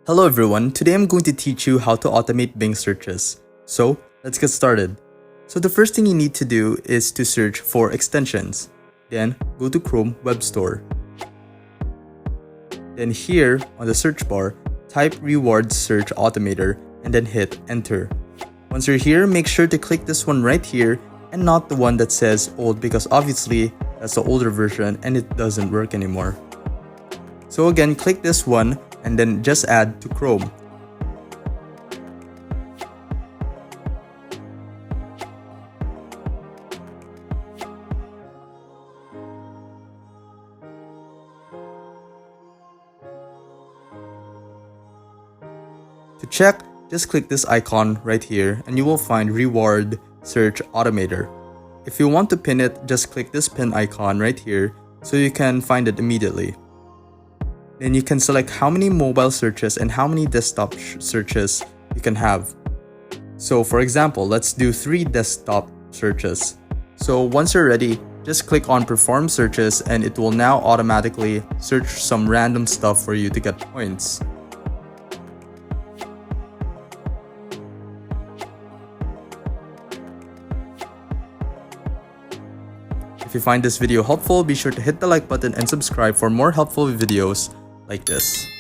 Hello everyone, today I'm going to teach you how to automate Bing searches. So let's get started. So the first thing you need to do is to search for extensions. Then go to Chrome Web Store. Then here on the search bar, type Reward Search Automator and then hit enter. Once you're here, make sure to click this one right here and not the one that says old, because obviously that's the older version and it doesn't work anymore. So again, click this one and then just add to Chrome. To check, just click this icon right here and you will find Reward Search Automator. If you want to pin it, just click this pin icon right here so you can find it immediately. Then you can select how many mobile searches and how many desktop searches you can have. So for example, let's do 3 desktop searches. So once you're ready, just click on Perform Searches and it will now automatically search some random stuff for you to get points. If you find this video helpful, be sure to hit the like button and subscribe for more helpful videos like this.